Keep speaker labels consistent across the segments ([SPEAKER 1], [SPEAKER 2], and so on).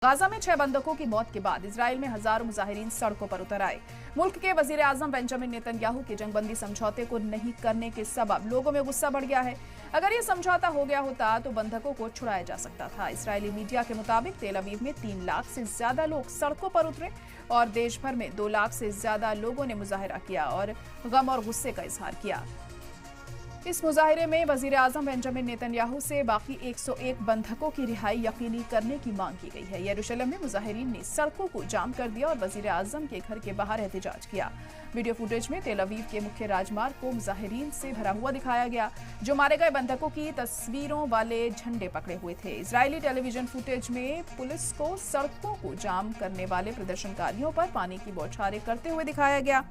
[SPEAKER 1] Gaza में 6 बंधकों की मौत के बाद इजराइल में हजारों मुजाहिरीन सड़कों पर उतर आए। मुल्क के वजीर आजम बेंजामिन नेतन्याहू के जंगबंदी समझौते को नहीं करने के सबब लोगों में गुस्सा बढ़ गया है। अगर ये समझौता हो गया होता तो बंधकों को छुड़ाया जा सकता था। इजरायली मीडिया के मुताबिक तेल अवीव में 3 लाख से ज्यादा लोग सड़कों पर उतरे और देश भर में 2 लाख से ज्यादा लोगों ने मुजाहिरा किया और गम और गुस्से का इजहार किया। इस मुजाहिरे में वजीर आजम बेंजामिन नेतन्याहू से बाकी 101 बंधकों की रिहाई यकीनी करने की मांग की गई है। यरूशलेम में मुजाहिरीन ने सड़कों को जाम कर दिया और वजीर आजम के घर के बाहर एहतजाज किया। वीडियो फुटेज में तेल अवीव के मुख्य राजमार्ग को मुजाहिरीन से भरा हुआ दिखाया गया, जो मारे गए बंधकों की तस्वीरों वाले झंडे पकड़े हुए थे। इजरायली टेलीविजन फुटेज में पुलिस को सड़कों को जाम करने वाले प्रदर्शनकारियों पर पानी की बौछारें करते हुए दिखाया गया।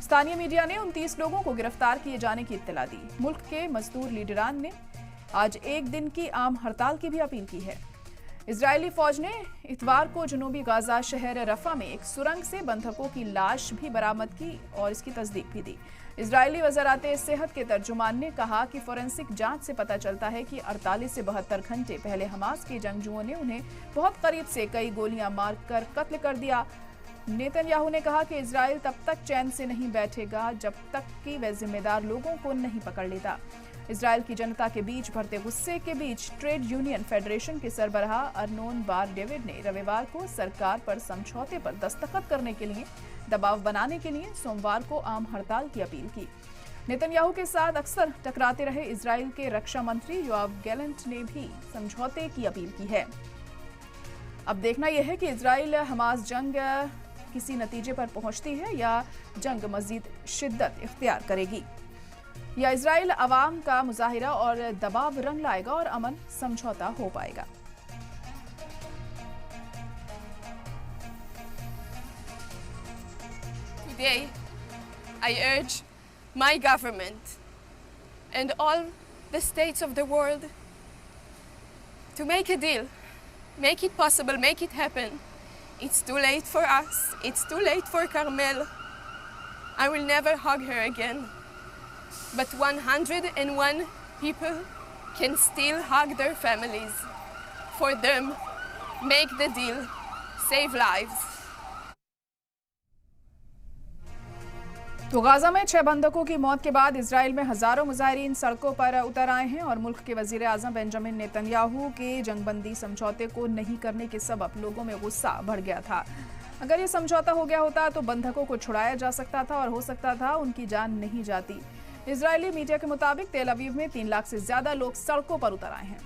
[SPEAKER 1] स्थानीय मीडिया ने 29 लोगों को गिरफ्तार किए जाने की इत्तला दी। मुल्क के मजदूर लीडरान ने आज एक दिन की आम हड़ताल की भी अपील की है। इजरायली फौज ने इतवार को जनूबी गाजा शहर रफा में एक सुरंग से बंधकों की लाश भी बरामद की और इसकी तस्दीक भी दी। इजरायली वज़ारत सेहत के तर्जुमान ने कहा कि फोरेंसिक जांच से पता चलता है कि 48 से 72 घंटे पहले हमास के जंगजुओं ने उन्हें बहुत करीब से कई गोलियां मारकर कत्ल कर दिया। नेतन्याहू ने कहा कि इजराइल तब तक चैन से नहीं बैठेगा जब तक कि वह जिम्मेदार लोगों को नहीं पकड़ लेता। इजराइल की जनता के बीच बढ़ते गुस्से के बीच ट्रेड यूनियन फेडरेशन के सरबराह अर्नोन बार डेविड ने रविवार को सरकार पर समझौते पर दस्तखत करने के लिए दबाव बनाने के लिए सोमवार को आम हड़ताल की अपील की। नेतन्याहू के साथ अक्सर टकराते रहे इजराइल के रक्षा मंत्री योआव गैलेंट ने भी समझौते की अपील की है। अब देखना यह है कि इजराइल हमास जंग किसी नतीजे पर पहुंचती है या जंग मजीद शिद्दत इख्तियार करेगी, या इजराइल अवाम का मुजाहिरा और दबाव रंग लाएगा और अमन समझौता हो पाएगा।
[SPEAKER 2] Today, I urge my government and all the states of the world to make a deal, make it possible, make it happen. It's too late for us. It's too late for Carmel. I will never hug her again. But 101 people can still hug their families. For them, make the deal. Save lives.
[SPEAKER 1] तो Gaza में 6 बंधकों की मौत के बाद Israel में हजारों मुजाहिरीन सड़कों पर उतर आए हैं और मुल्क के वजीर आजम बेंजामिन नेतन्याहू के जंगबंदी समझौते को नहीं करने के सबब लोगों में गुस्सा बढ़ गया था। अगर ये समझौता हो गया होता तो बंधकों को छुड़ाया जा सकता था और हो सकता था उनकी जान नहीं जाती। इजरायली मीडिया के मुताबिक तेल अवीव में 3 लाख से ज्यादा लोग सड़कों पर उतर आए हैं।